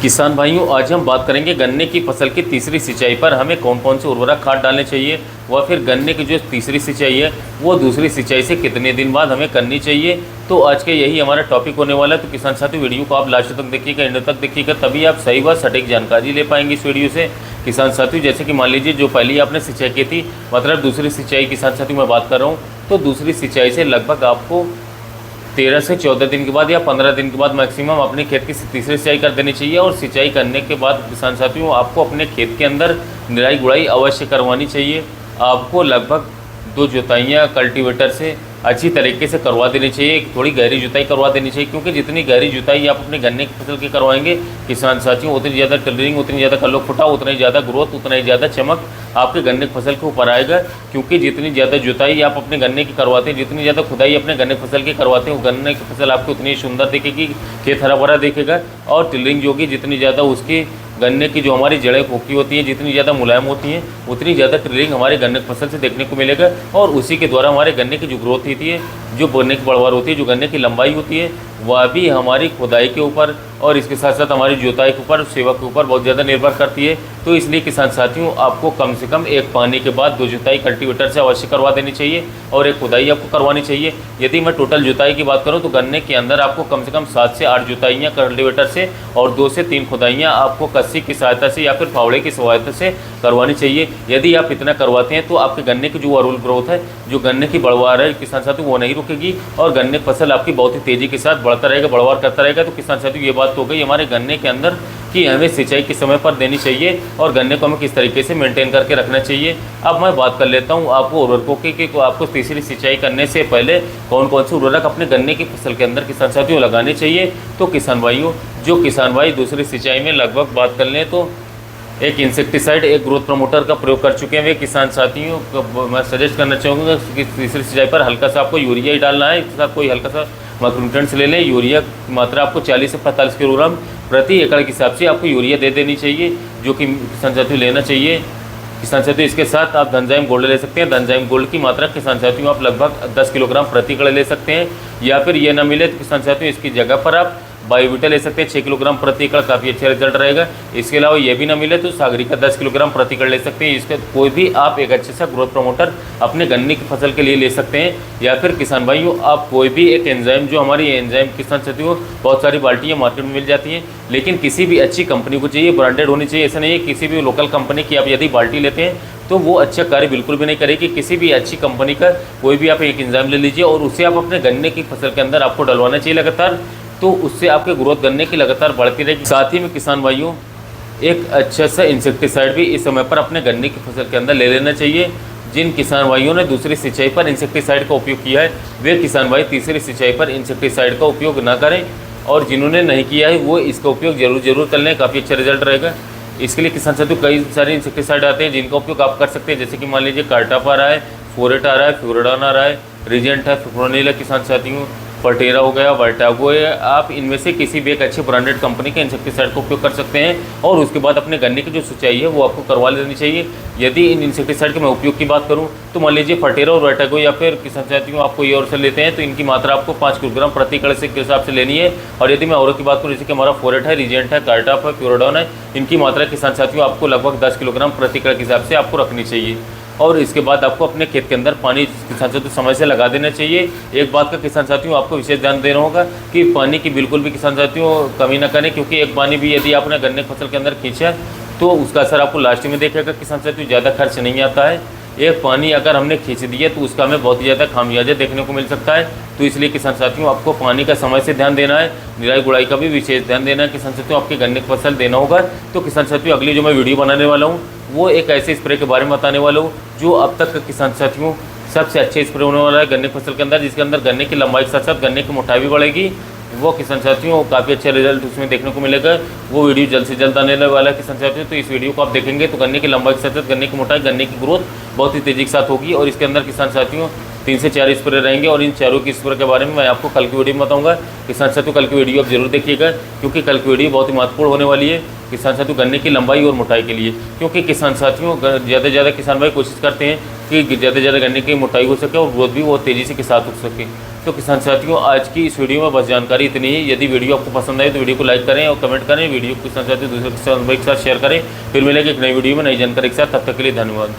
किसान भाइयों, आज हम बात करेंगे गन्ने की फसल की तीसरी सिंचाई पर हमें कौन कौन से उर्वरक खाद डालने चाहिए व फिर गन्ने की जो तीसरी सिंचाई है वो दूसरी सिंचाई से कितने दिन बाद हमें करनी चाहिए। तो आज के यही हमारा टॉपिक होने वाला है। तो किसान साथी, वीडियो को आप लास्ट तक देखिएगा, एंड तक देखिएगा, तभी आप सही व सटीक जानकारी ले पाएंगे इस वीडियो से। किसान साथी, जैसे कि मान लीजिए जो पहली आपने सिंचाई की थी, मतलब दूसरी सिंचाई किसान साथी मैं बात कर रहा हूँ, तो दूसरी सिंचाई से लगभग आपको 13 से 14 दिन के बाद या 15 दिन के बाद मैक्सिमम अपने खेत की तीसरी सिंचाई कर देनी चाहिए। और सिंचाई करने के बाद किसान साथियों आपको अपने खेत के अंदर निराई गुड़ाई अवश्य करवानी चाहिए। आपको लगभग 2 जुताइयाँ कल्टीवेटर से अच्छी तरीके से करवा देनी चाहिए। थोड़ी गहरी जुताई करवा देनी चाहिए, क्योंकि जितनी गहरी जुताई आप अपने गन्ने की फसल की करवाएंगे किसान साथियों, उतनी ज़्यादा टिलरिंग, उतनी ज़्यादा कल्लो फुटा, उतना ही ज़्यादा ग्रोथ, उतना ही ज़्यादा चमक आपके गन्ने की फसल के ऊपर आएगा। क्योंकि जितनी ज़्यादा जुताई आप अपने गन्ने की करवाते हैं, जितनी ज़्यादा खुदाई अपने गन्ने की फसल की करवाते हैं, गन्ने की फसल आपकी उतनी सुंदर दिखेगी, खेत हरा भरा दिखेगा। और टिलरिंग जो कि जितनी ज़्यादा उसकी गन्ने की जो हमारी जड़ें खोखी होती हैं, जितनी ज़्यादा मुलायम होती हैं, उतनी ज़्यादा टिलरिंग हमारे गन्ने की फसल से देखने को मिलेगा। और उसी के द्वारा हमारे गन्ने की जो ग्रोथ होती है, जो गन्ने की बढ़वार होती है, जो गन्ने की लंबाई होती है, वह भी हमारी खुदाई के ऊपर और इसके साथ साथ हमारी जुताई के ऊपर, सेवा के ऊपर बहुत ज़्यादा निर्भर करती है। तो इसलिए किसान साथियों आपको कम से कम एक पानी के बाद 2 जुताई कल्टीवेटर से अवश्य करवा देनी चाहिए और एक खुदाई आपको करवानी चाहिए। यदि मैं टोटल जुताई की बात करूं तो गन्ने के अंदर आपको कम से कम 7 से 8 जुताइयाँ कल्टीवेटर से और 2 से 3 खुदाइयाँ आपको कस्सी की सहायता से या फिर फावड़े की सहायता से करवानी चाहिए। यदि आप इतना करवाते हैं तो आपके गन्ने की जो ओवरऑल ग्रोथ है, जो गन्ने की बढ़वार है किसान साथियों, वो नहीं रुकेगी और गन्ने की फसल आपकी बहुत ही तेज़ी के साथ बढ़ता रहेगा, बढ़वार करता रहेगा। तो किसान साथियों ये बात तो हो गई हमारे गन्ने के अंदर कि हमें सिंचाई किस समय पर देनी चाहिए और गन्ने को हमें किस तरीके से मेंटेन करके रखना चाहिए। अब मैं बात कर लेता हूँ आपको उर्वरकों की कि आपको तीसरी सिंचाई करने से पहले कौन कौन से उर्वरक अपने गन्ने की फसल के अंदर किसान साथियों लगाने चाहिए। तो किसान भाइयों, जो किसान भाई दूसरी सिंचाई में लगभग बात कर लें तो एक इंसेक्टिसाइड, एक ग्रोथ प्रमोटर का प्रयोग कर चुके हैं वे किसान साथियों को मैं सजेस्ट करना चाहूँगा कि तीसरी सिंचाई पर हल्का सा आपको यूरिया ही डालना है। इसके साथ कोई हल्का सा माइक्रोन्यूट्रिएंट्स ले लें। यूरिया की मात्रा आपको 40 से 45 किलोग्राम प्रति एकड़ के हिसाब से आपको यूरिया दे देनी चाहिए, जो कि किसान साथियों लेना चाहिए। किसान साथियों इसके साथ आप धनजाइम गोल्ड ले सकते हैं। धनजाइम गोल्ड की मात्रा किसान साथियों आप लगभग 10 किलोग्राम प्रति एकड़ ले सकते हैं। या फिर ये ना मिले तो किसान साथियों इसकी जगह पर आप बायोविटा ले सकते हैं 6 किलोग्राम प्रति एकड़, काफ़ी अच्छा रिजल्ट रहेगा। इसके अलावा ये भी ना मिले तो सागरी का 10 किलोग्राम प्रति एकड़ ले सकते हैं। इसका कोई भी आप एक अच्छे सा ग्रोथ प्रमोटर अपने गन्ने की फसल के लिए ले सकते हैं। या फिर किसान भाइयों आप कोई भी एक एंजाइम, जो हमारी एंजाइम किसान साथियों बहुत सारी बाल्टियाँ मार्केट में मिल जाती हैं, लेकिन किसी भी अच्छी कंपनी को चाहिए, ब्रांडेड होनी चाहिए। ऐसा नहीं है किसी भी लोकल कंपनी की आप यदि बाल्टी लेते हैं तो वो अच्छा कार्य बिल्कुल भी नहीं करेगी। किसी भी अच्छी कंपनी का कोई भी आप एक एंजाइम ले लीजिए और उसे आप अपने गन्ने की फसल के अंदर आपको डलवाना चाहिए लगातार, तो उससे आपके ग्रोथ गन्ने की लगातार बढ़ती रहेगी। साथ ही में किसान भाइयों एक अच्छा सा इंसेक्टिसाइड भी इस समय पर अपने गन्ने की फसल के अंदर ले लेना चाहिए। जिन किसान भाइयों ने दूसरी सिंचाई पर इंसेक्टिसाइड का उपयोग किया है वे किसान भाई तीसरी सिंचाई पर इंसेक्टिसाइड का उपयोग ना करें, और जिन्होंने नहीं किया है वो इसका उपयोग जरूर कर लें, काफ़ी अच्छा रिजल्ट रहेगा। इसके लिए किसान साथियों कई सारे इंसेक्टिसाइड आते हैं जिनका उपयोग आप कर सकते हैं, जैसे कि मान लीजिए कार्टाप आ रहा है, फोरेट आ रहा है, फ्यूराडान आ रहा है, रीजेंट है, फिप्रोनिल है, किसान साथियों फर्टेरा हो गया, वर्टागो है। आप इनमें से किसी भी एक अच्छी ब्रांडेड कंपनी के इंसेक्टिसाइड का उपयोग कर सकते हैं और उसके बाद अपने गन्ने की जो सिंचाई है वो आपको करवा लेनी चाहिए। यदि इन इंसेक्टिसाइड के मैं उपयोग की बात करूं तो मान लीजिए फर्टेरा और वर्टागो या फिर किसान साथियों आप कोई और से लेते हैं तो इनकी मात्रा आपको 5 किलोग्राम प्रति एकड़ के हिसाब से लेनी है। और यदि मैं औरों की बात करूँ, जैसे कि हमारा फोरेट है, रीजेंट है, कार्टाप है, प्यूरोडॉन है, इनकी मात्रा किसान साथियों आपको लगभग 10 किलोग्राम प्रति एकड़ के हिसाब से आपको रखनी चाहिए। और इसके बाद आपको अपने खेत के अंदर पानी किसान साथियों समय से लगा देना चाहिए। एक बात का किसान साथियों आपको विशेष ध्यान देना होगा कि पानी की बिल्कुल भी किसान साथियों कमी ना करें, क्योंकि एक पानी भी यदि आपने गन्ने फसल के अंदर खींचा तो उसका असर आपको लास्ट में देखेगा। किसान साथियों ज़्यादा खर्च नहीं आता है, एक पानी अगर हमने खींच दिया तो उसका हमें बहुत ही ज़्यादा खामियाजा देखने को मिल सकता है। तो इसलिए किसान साथियों आपको पानी का समय से ध्यान देना है, निराई गुड़ाई का भी विशेष ध्यान देना है। किसान साथियों आपके गन्ने की फसल देना होगा। तो किसान साथियों अगली जो मैं वीडियो बनाने वाला हूँ वो एक ऐसे स्प्रे के बारे में बताने वाला हूँ जो अब तक किसान साथियों सबसे अच्छे स्प्रे होने वाला है गन्ने की फसल के अंदर, जिसके अंदर गन्ने की लंबाई के साथ साथ गन्ने की मोटाई भी बढ़ेगी। वो किसान साथियों काफ़ी अच्छा रिजल्ट उसमें देखने को मिलेगा। वो वीडियो जल्द से जल्द आने वाला है किसान साथियों। तो इस वीडियो को आप देखेंगे तो गन्ने की लंबाई के साथ साथ गन्ने की मोटाई, गन्ने की ग्रोथ बहुत ही तेज़ी के साथ होगी। और इसके अंदर किसान साथियों 3 से 4 स्प्रे रहेंगे और इन चारों की स्प्रे के बारे में मैं आपको कल की वीडियो में बताऊंगा। किसान साथियों कल की वीडियो आप जरूर देखिएगा, क्योंकि कल की वीडियो बहुत ही महत्वपूर्ण होने वाली है किसान साथियों गन्ने की लंबाई और मोटाई के लिए। क्योंकि किसान साथियों ज़्यादा से ज़्यादा किसान भाई कोशिश करते हैं कि ज़्यादा से ज़्यादा गन्ने की मोटाई हो सके और ग्रोथ भी बहुत तेज़ी से के साथ हो सके। तो किसान साथियों, आज की इस वीडियो में बस जानकारी इतनी ही। यदि वीडियो आपको पसंद आए तो वीडियो को लाइक करें और कमेंट करें। वीडियो को किसान साथियों दूसरे किसान भाई के साथ शेयर करें। फिर मिलेंगे एक नई वीडियो में नई जानकारी के साथ। तब तक के लिए धन्यवाद।